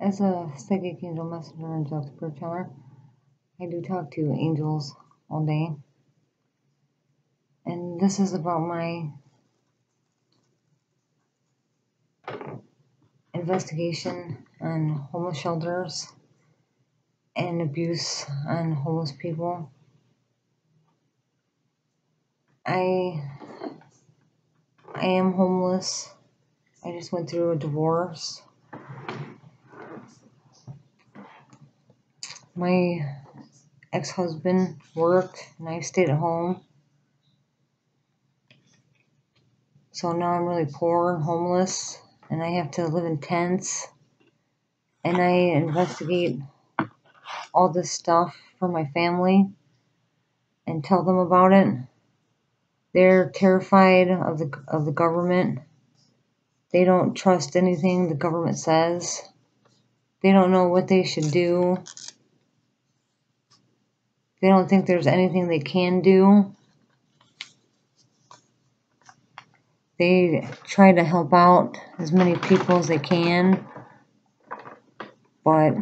As a psychic angel messenger and angelic spirit teller, I do talk to angels all day. And this is about my investigation on homeless shelters and abuse on homeless people. I am homeless. I just went through a divorce. My ex-husband worked and I stayed at home. So now I'm really poor and homeless and I have to live in tents. And I investigate all this stuff for my family and tell them about it. They're terrified of the government. They don't trust anything the government says. They don't know what they should do. They don't think there's anything they can do. They try to help out as many people as they can, but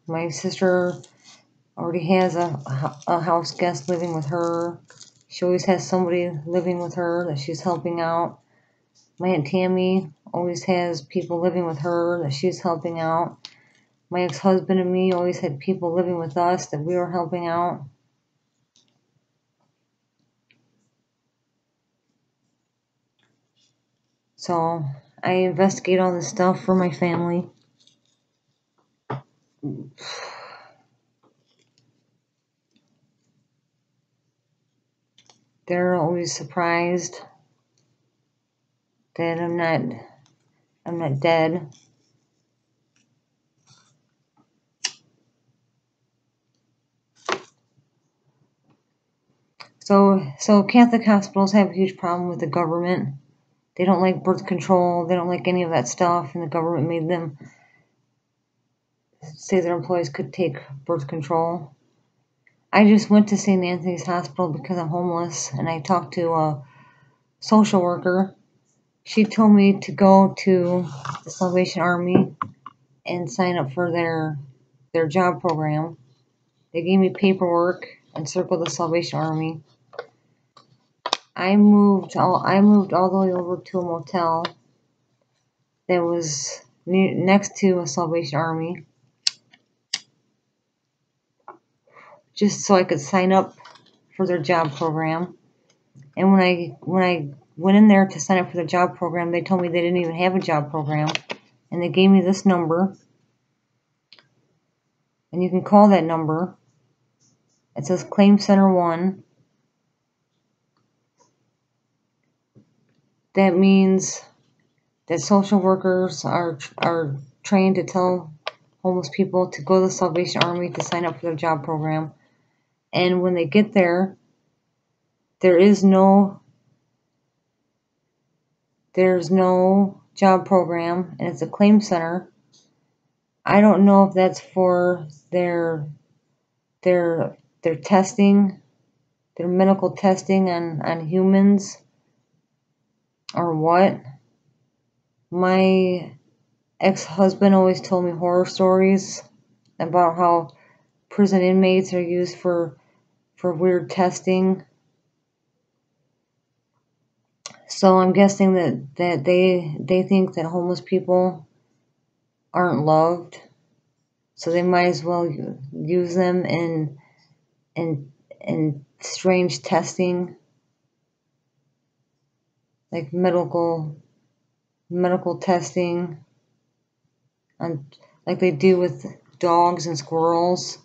my sister already has a house guest living with her. She always has somebody living with her that she's helping out. My Aunt Tammy always has people living with her that she's helping out. My ex-husband and me always had people living with us that we were helping out. So I investigate all this stuff for my family. They're always surprised that I'm not dead. So Catholic hospitals have a huge problem with the government. They don't like birth control. They don't like any of that stuff, and the government made them say their employees could take birth control. I just went to St. Anthony's Hospital because I'm homeless, and I talked to a social worker. She told me to go to the Salvation Army and sign up for their job program. They gave me paperwork and circled the Salvation Army. I moved all the way over to a motel that was next to a Salvation Army, just so I could sign up for their job program. And when I went in there to sign up for the job program, they told me they didn't even have a job program, and they gave me this number, and you can call that number. It says Claim Center 1. That means that social workers are trained to tell homeless people to go to the Salvation Army to sign up for their job program. And when they get there, there's no job program, and it's a claim center. I don't know if that's for their testing, their medical testing on humans, or what. My ex-husband always told me horror stories about how prison inmates are used for weird testing. So I'm guessing that they think that homeless people aren't loved, so they might as well use them in strange testing, like medical testing, like they do with dogs and squirrels.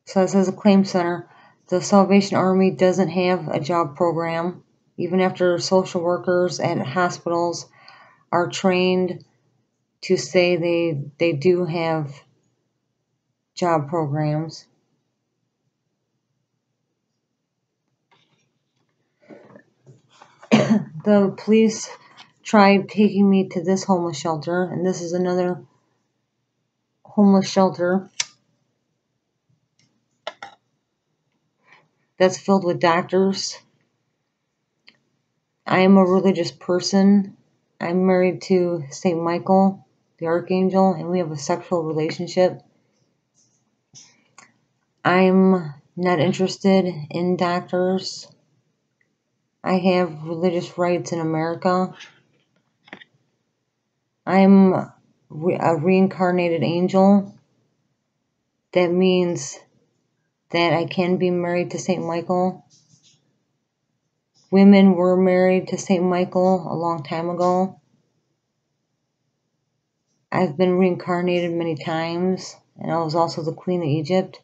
So it says a claim center. The Salvation Army doesn't have a job program, even after social workers at hospitals are trained to say they do have job programs. The police tried taking me to this homeless shelter, and this is another homeless shelter that's filled with doctors. I am a religious person. I'm married to St. Michael, the Archangel, and we have a sexual relationship. I'm not interested in doctors. I have religious rights in America. I'm a reincarnated angel. That means that I can be married to St. Michael. Women were married to St. Michael a long time ago. I've been reincarnated many times, and I was also the Queen of Egypt.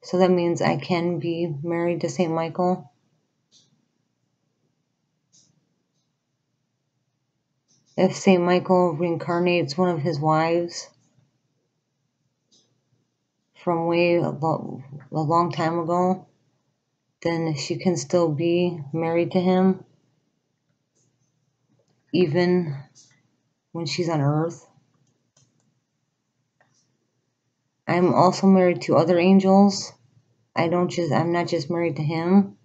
So that means I can be married to St. Michael. If St. Michael reincarnates one of his wives from way a long time ago, then she can still be married to him, even when she's on Earth. I'm also married to other angels. I'm not just married to him.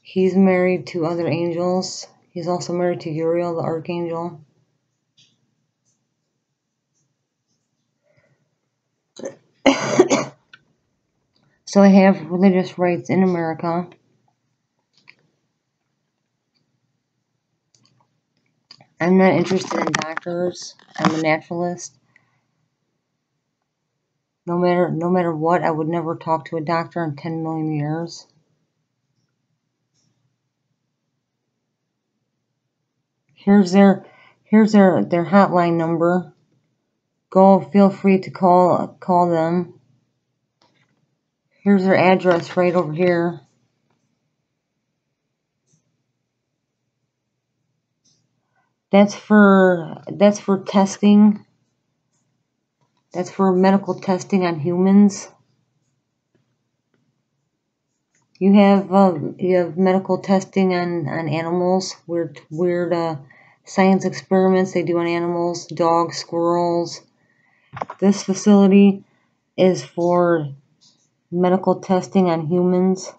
He's married to other angels. He's also married to Uriel, the Archangel. So I have religious rights in America. I'm not interested in doctors. I'm a naturalist. No matter what, I would never talk to a doctor in 10 million years. Here's their hotline number. Feel free to call them. Here's their address right over here. That's for testing. That's for medical testing on humans. You have medical testing on animals. Weird science experiments they do on animals, dogs, squirrels. This facility is for medical testing on humans.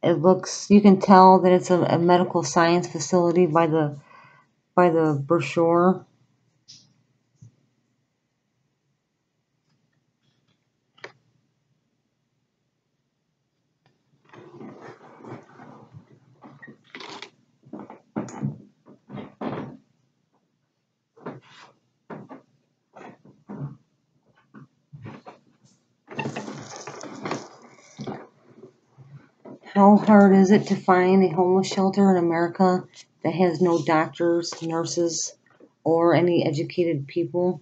You can tell that it's a medical science facility by the brochure. How hard is it to find a homeless shelter in America that has no doctors, nurses, or any educated people?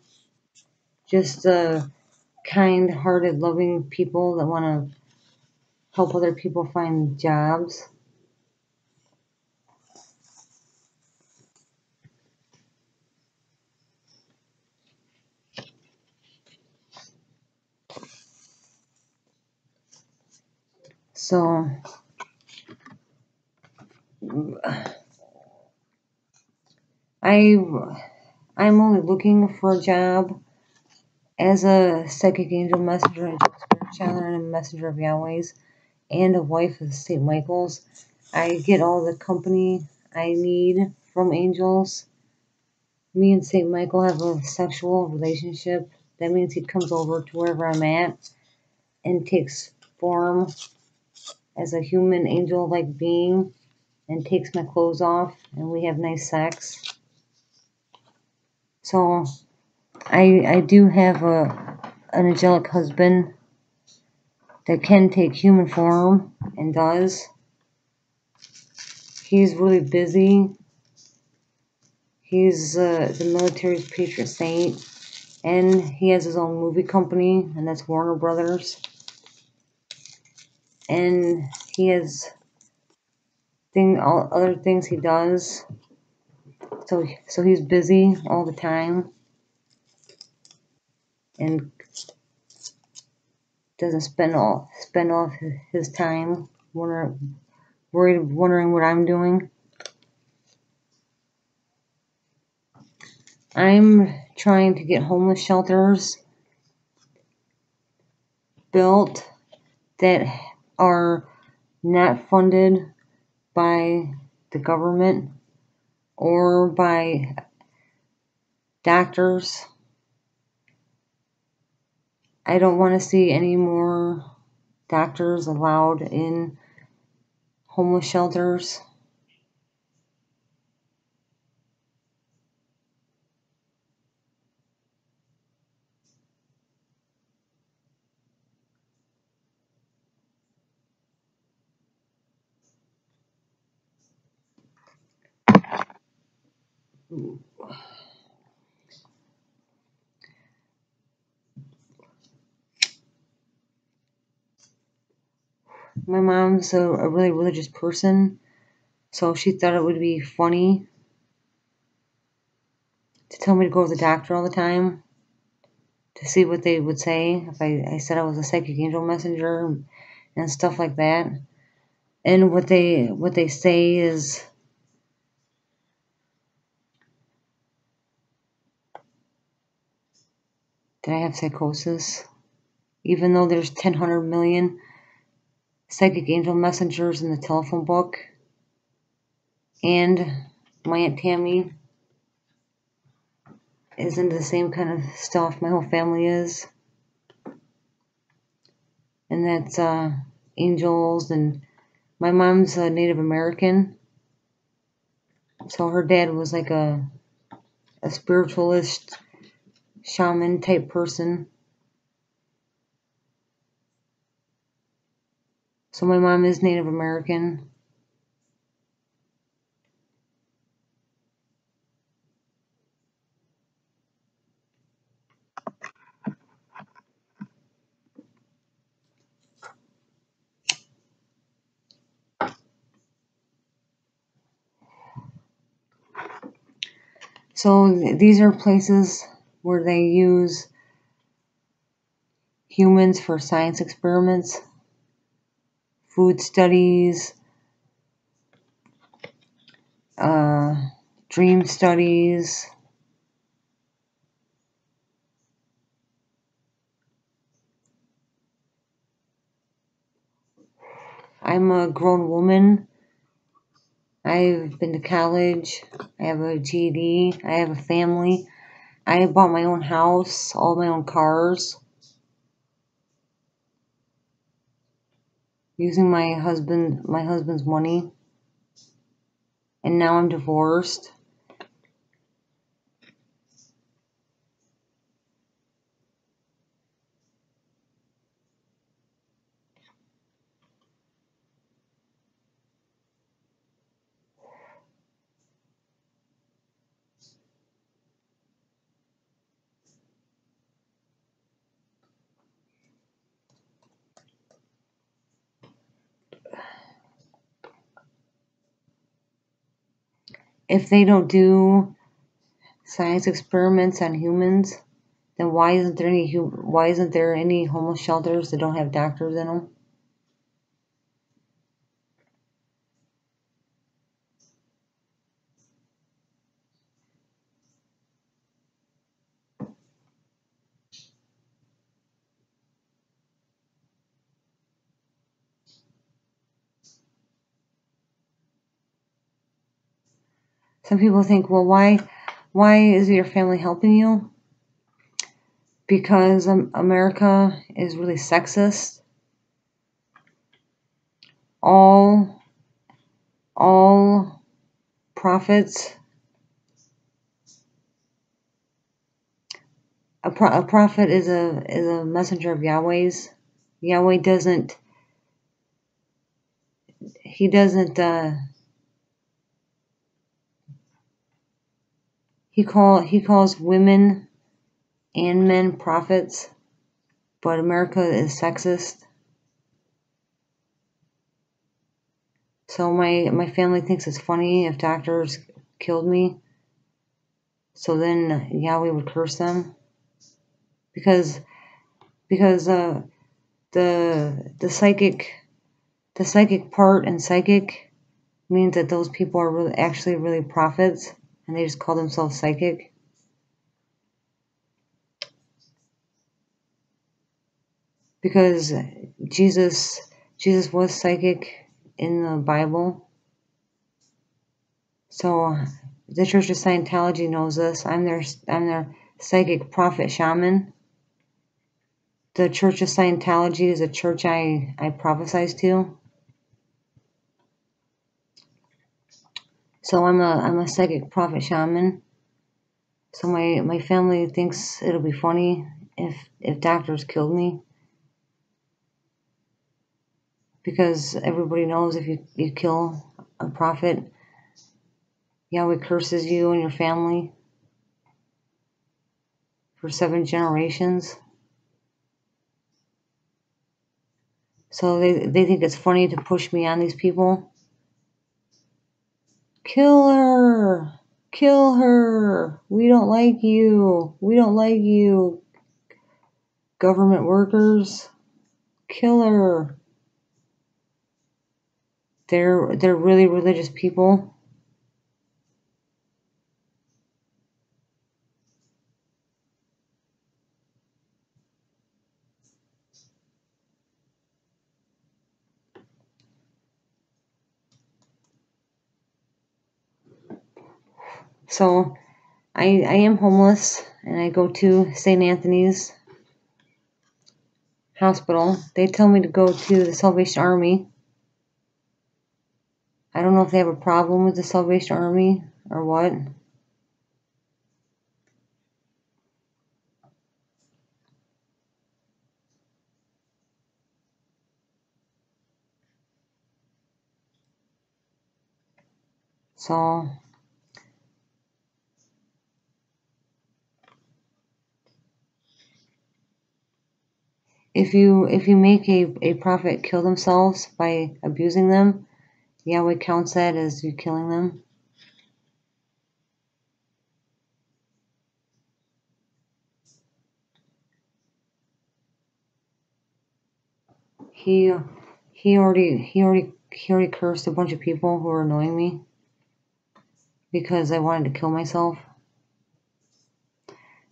Just kind-hearted, loving people that want to help other people find jobs. So I'm only looking for a job as a psychic angel messenger, angel spirit channeler, and a messenger of Yahweh's, and a wife of St. Michael's. I get all the company I need from angels. Me and St. Michael have a sexual relationship. That means he comes over to wherever I'm at and takes form as a human angel-like being and takes my clothes off, and we have nice sex. So I do have an angelic husband that can take human form and does. He's really busy. He's the military's patron saint, and he has his own movie company, and that's Warner Brothers. And he has all other things he does. So he's busy all the time and doesn't spend all his time wondering what I'm doing. I'm trying to get homeless shelters built that are not funded by the government or by doctors. I don't want to see any more doctors allowed in homeless shelters. My mom's a really religious person, so she thought it would be funny to tell me to go to the doctor all the time to see what they would say if I said I was a psychic angel messenger and stuff like that. And what they say is that I have psychosis, even though there's 1,000 million psychic angel messengers in the telephone book. And my Aunt Tammy is into the same kind of stuff. My whole family is. And that's angels. And my mom's a Native American. So her dad was like a spiritualist, shaman type person. So my mom is Native American. So these are places where they use humans for science experiments, food studies, dream studies. I'm a grown woman. I've been to college. I have a GED. I have a family. I bought my own house, all my own cars, using my husband's money. And now I'm divorced. If they don't do science experiments on humans, then why isn't there any homeless shelters that don't have doctors in them? Some people think, well, why is your family helping you? Because America is really sexist. All prophets. A prophet is a messenger of Yahweh's. Yahweh doesn't. He doesn't. He calls women and men prophets, but America is sexist. So my family thinks it's funny if doctors killed me. So then Yahweh would curse them because the psychic part and psychic means that those people are really prophets, and they just call themselves psychic. Because Jesus was psychic in the Bible. So the Church of Scientology knows this. I'm their psychic prophet shaman. The Church of Scientology is a church I prophesize to. So I'm a psychic prophet shaman. So my family thinks it'll be funny if doctors killed me. Because everybody knows if you kill a prophet, Yahweh curses you and your family for 7 generations. So they think it's funny to push me on these people. Kill her! Kill her! We don't like you! We don't like you! Government workers! Kill her! They're really religious people. So I am homeless and I go to St. Anthony's Hospital. They tell me to go to the Salvation Army. I don't know if they have a problem with the Salvation Army or what. So if you make a prophet kill themselves by abusing them, Yahweh counts that as you killing them. He already cursed a bunch of people who were annoying me because I wanted to kill myself.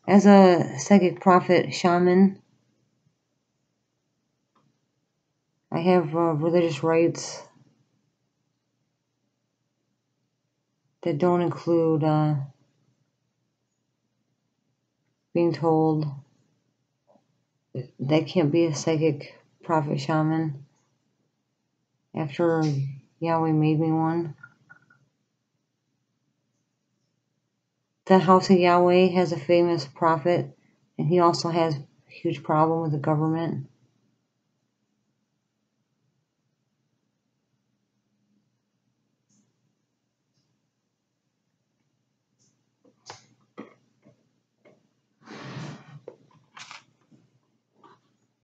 As a psychic prophet shaman, I have religious rights that don't include being told that I can't be a psychic prophet shaman after Yahweh made me one. The House of Yahweh has a famous prophet, and he also has a huge problem with the government.